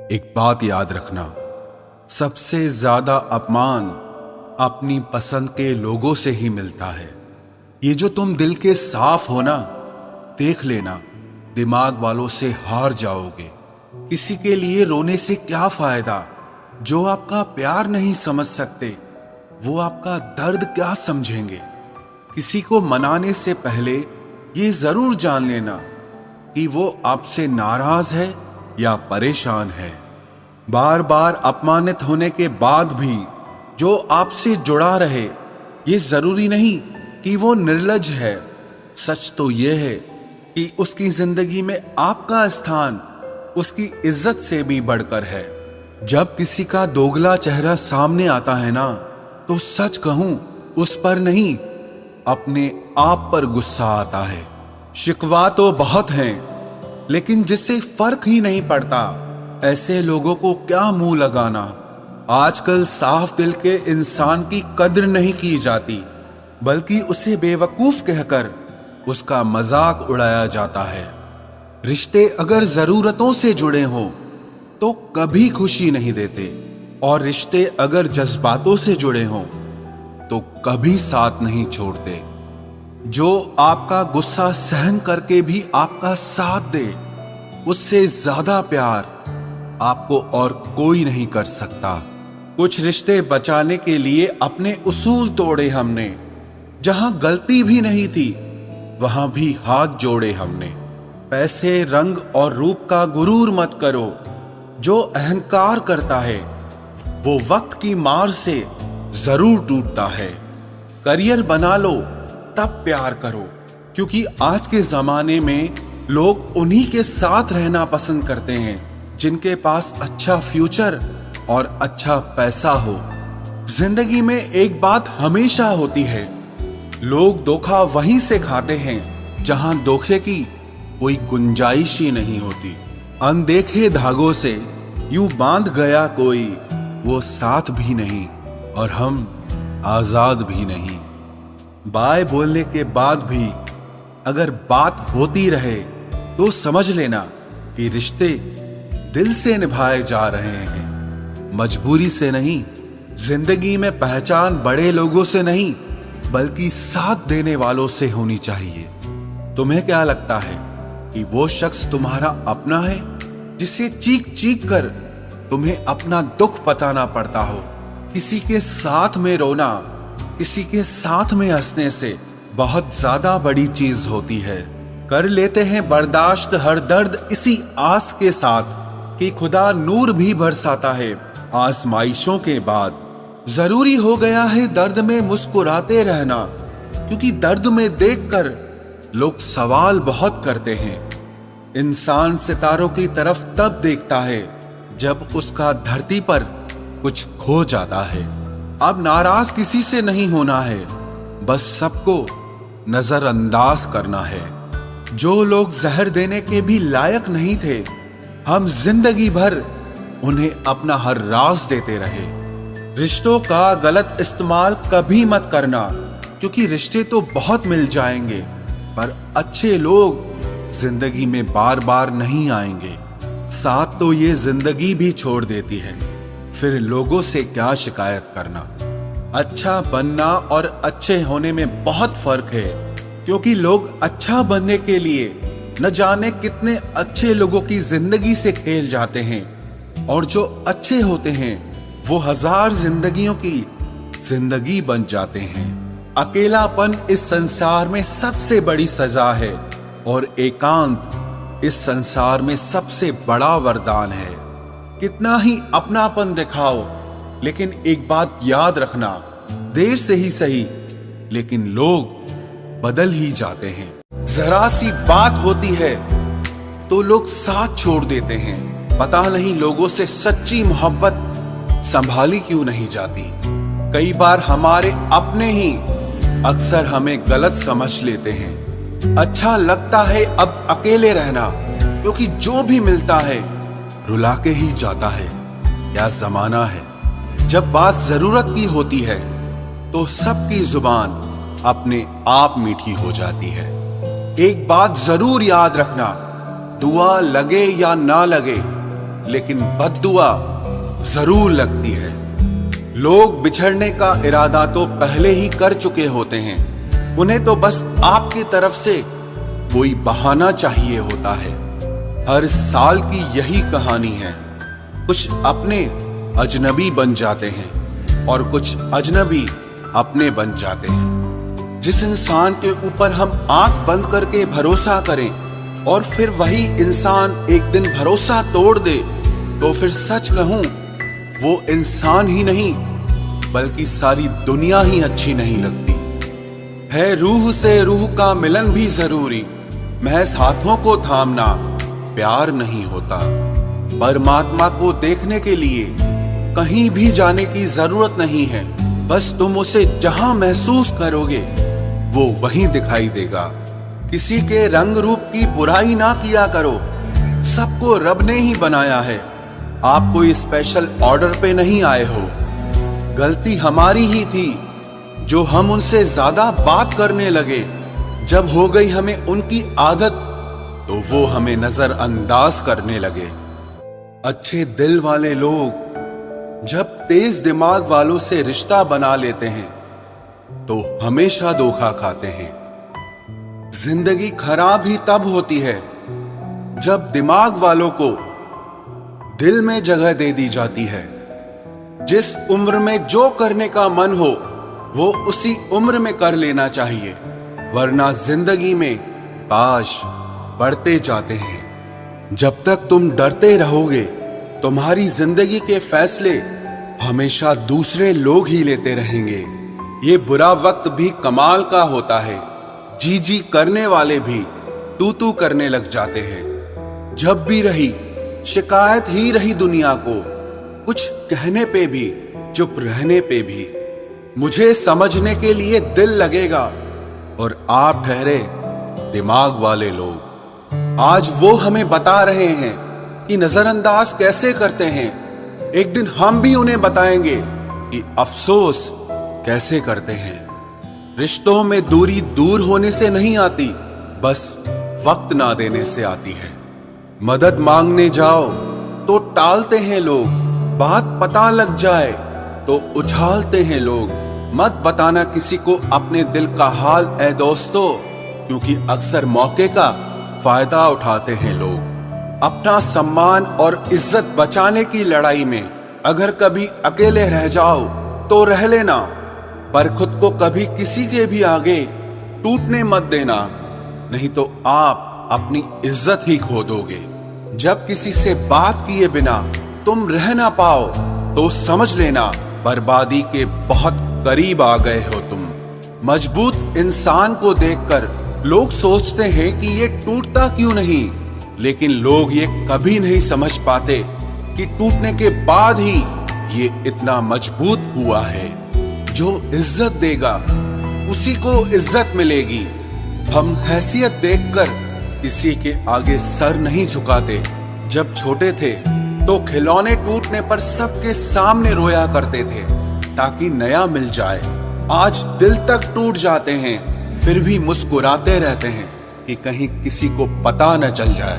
एक बात याद रखना, सबसे ज्यादा अपमान अपनी पसंद के लोगों से ही मिलता है। ये जो तुम दिल के साफ हो ना, देख लेना दिमाग वालों से हार जाओगे। किसी के लिए रोने से क्या फायदा? जो आपका प्यार नहीं समझ सकते वो आपका दर्द क्या समझेंगे? किसी को मनाने से पहले ये जरूर जान लेना कि वो आपसे नाराज है या परेशान है। बार बार अपमानित होने के बाद भी जो आपसे जुड़ा रहे, ये जरूरी नहीं कि वो निर्लज है। सच तो ये है कि उसकी जिंदगी में आपका स्थान उसकी इज्जत से भी बढ़कर है। जब किसी का दोगला चेहरा सामने आता है ना, तो सच कहूं उस पर नहीं, अपने आप पर गुस्सा आता है। शिकवा तो बहुत हैं, लेकिन जिससे फर्क ही नहीं पड़ता, ऐसे लोगों को क्या मुंह लगाना। आजकल साफ दिल के इंसान की कद्र नहीं की जाती, बल्कि उसे बेवकूफ कहकर उसका मजाक उड़ाया जाता है। रिश्ते अगर जरूरतों से जुड़े हों तो कभी खुशी नहीं देते, और रिश्ते अगर जज्बातों से जुड़े हों तो कभी साथ नहीं छोड़ते। जो आपका गुस्सा सहन करके भी आपका साथ दे, उससे ज्यादा प्यार आपको और कोई नहीं कर सकता। कुछ रिश्ते बचाने के लिए अपने उसूल तोड़े हमने। जहां गलती भी नहीं थी वहां भी हाथ जोड़े हमने। पैसे, रंग और रूप का गुरूर मत करो। जो अहंकार करता है वो वक्त की मार से जरूर टूटता है। करियर बना लो तब प्यार करो, क्योंकि आज के जमाने में लोग उन्हीं के साथ रहना पसंद करते हैं जिनके पास अच्छा फ्यूचर और अच्छा पैसा हो। जिंदगी में एक बात हमेशा होती है, लोग धोखा वहीं से खाते हैं जहां धोखे की कोई गुंजाइश ही नहीं होती। अनदेखे धागों से यूं बांध गया कोई, वो साथ भी नहीं और हम आजाद भी नहीं। बाय बोलने के बाद भी अगर बात होती रहे तो समझ लेना कि रिश्ते दिल से निभाए जा रहे हैं, मजबूरी से नहीं। जिंदगी में पहचान बड़े लोगों से नहीं, बल्कि साथ देने वालों से होनी चाहिए। तुम्हें क्या लगता है कि वो शख्स तुम्हारा अपना है जिसे चीख चीख कर तुम्हें अपना दुख बताना पड़ता हो? किसी के साथ में रोना, किसी के साथ में हंसने से बहुत ज्यादा बड़ी चीज होती है। कर लेते हैं बर्दाश्त हर दर्द इसी आस के साथ कि खुदा नूर भी बरसाता है आजमाइशों के बाद। जरूरी हो गया है दर्द में मुस्कुराते रहना, क्योंकि दर्द में देखकर लोग सवाल बहुत करते हैं। इंसान सितारों की तरफ तब देखता है जब उसका धरती पर कुछ खो जाता है। अब नाराज किसी से नहीं होना है, बस सबको नजरअंदाज करना है। जो लोग जहर देने के भी लायक नहीं थे, हम जिंदगी भर उन्हें अपना हर राज देते रहे। रिश्तों का गलत इस्तेमाल कभी मत करना, क्योंकि रिश्ते तो बहुत मिल जाएंगे, पर अच्छे लोग जिंदगी में बार बार नहीं आएंगे। साथ तो ये जिंदगी भी छोड़ देती है, फिर लोगों से क्या शिकायत करना। अच्छा बनना और अच्छे होने में बहुत फर्क है, क्योंकि लोग अच्छा बनने के लिए न जाने कितने अच्छे लोगों की जिंदगी से खेल जाते हैं, और जो अच्छे होते हैं वो हजार जिंदगियों की जिंदगी बन जाते हैं। अकेलापन इस संसार में सबसे बड़ी सजा है, और एकांत इस संसार में सबसे बड़ा वरदान है। कितना ही अपनापन दिखाओ, लेकिन एक बात याद रखना, देर से ही सही, लेकिन लोग बदल ही जाते हैं। जरा सी बात होती है तो लोग साथ छोड़ देते हैं। पता नहीं लोगों से सच्ची मोहब्बत संभाली क्यों नहीं जाती। कई बार हमारे अपने ही अक्सर हमें गलत समझ लेते हैं। अच्छा लगता है अब अकेले रहना, क्योंकि जो भी मिलता है रुला के ही जाता है। क्या जमाना है। जब बात जरूरत की होती है तो सबकी जुबान अपने आप मीठी हो जाती है। एक बात जरूर याद रखना, दुआ लगे या ना लगे, लेकिन बद्दुआ जरूर लगती है। लोग बिछड़ने का इरादा तो पहले ही कर चुके होते हैं, उन्हें तो बस आपकी तरफ से कोई बहाना चाहिए होता है। हर साल की यही कहानी है। कुछ अपने अजनबी बन जाते हैं और कुछ अजनबी अपने बन जाते हैं। जिस इंसान के ऊपर हम आंख बंद करके भरोसा करें और फिर वही इंसान एक दिन भरोसा तोड़ दे, तो फिर सच कहूं वो इंसान ही नहीं बल्कि सारी दुनिया ही अच्छी नहीं लगती है। रूह से रूह का मिलन भी जरूरी, महज हाथों को थामना प्यार नहीं होता। परमात्मा को देखने के लिए कहीं भी जाने की जरूरत नहीं है, बस तुम उसे जहां महसूस करोगे वो वहीं दिखाई देगा। किसी के रंग रूप की बुराई ना किया करो, सबको रब ने ही बनाया है। आप कोई स्पेशल ऑर्डर पे नहीं आए हो। गलती हमारी ही थी जो हम उनसे ज्यादा बात करने लगे। जब हो गई हमें उनकी आदत तो वो हमें नजरअंदाज करने लगे। अच्छे दिल वाले लोग जब तेज दिमाग वालों से रिश्ता बना लेते हैं तो हमेशा धोखा खाते हैं। जिंदगी खराब ही तब होती है जब दिमाग वालों को दिल में जगह दे दी जाती है। जिस उम्र में जो करने का मन हो वो उसी उम्र में कर लेना चाहिए, वरना जिंदगी में काश बढ़ते जाते हैं। जब तक तुम डरते रहोगे तुम्हारी जिंदगी के फैसले हमेशा दूसरे लोग ही लेते रहेंगे। ये बुरा वक्त भी कमाल का होता है, जी जी करने वाले भी तू तू करने लग जाते हैं। जब भी रही शिकायत ही रही दुनिया को, कुछ कहने पे भी चुप रहने पे भी। मुझे समझने के लिए दिल लगेगा और आप ठहरे दिमाग वाले लोग। आज वो हमें बता रहे हैं कि नजरअंदाज कैसे करते हैं। एक दिन हम भी उन्हें बताएंगे कि अफसोस कैसे करते हैं। रिश्तों में दूरी दूर होने से नहीं आती, बस वक्त ना देने से आती है। मदद मांगने जाओ तो टालते हैं लोग, बात पता लग जाए तो उछालते हैं लोग। मत बताना किसी को अपने दिल का हाल ऐ दोस्तों, क्योंकि अक्सर मौके का फायदा उठाते हैं लोग। अपना सम्मान और इज्जत बचाने की लड़ाई में अगर कभी अकेले रह जाओ तो रह लेना, पर खुद को कभी किसी के भी आगे टूटने मत देना, नहीं तो आप अपनी इज्जत ही खो दोगे। जब किसी से बात किए बिना तुम रह ना पाओ तो समझ लेना बर्बादी के बहुत करीब आ गए हो तुम। मजबूत इंसान को देखकर लोग सोचते हैं कि ये टूटता क्यों नहीं, लेकिन लोग ये कभी नहीं समझ पाते कि टूटने के बाद ही ये इतना मजबूत हुआ है। जो इज्जत देगा उसी को इज्जत मिलेगी। हम हैसियत देखकर किसी के आगे सर नहीं झुकाते। जब छोटे थे तो खिलौने टूटने पर सबके सामने रोया करते थे ताकि नया मिल जाए। आज दिल तक टूट जाते हैं फिर भी मुस्कुराते रहते हैं कि कहीं किसी को पता न चल जाए।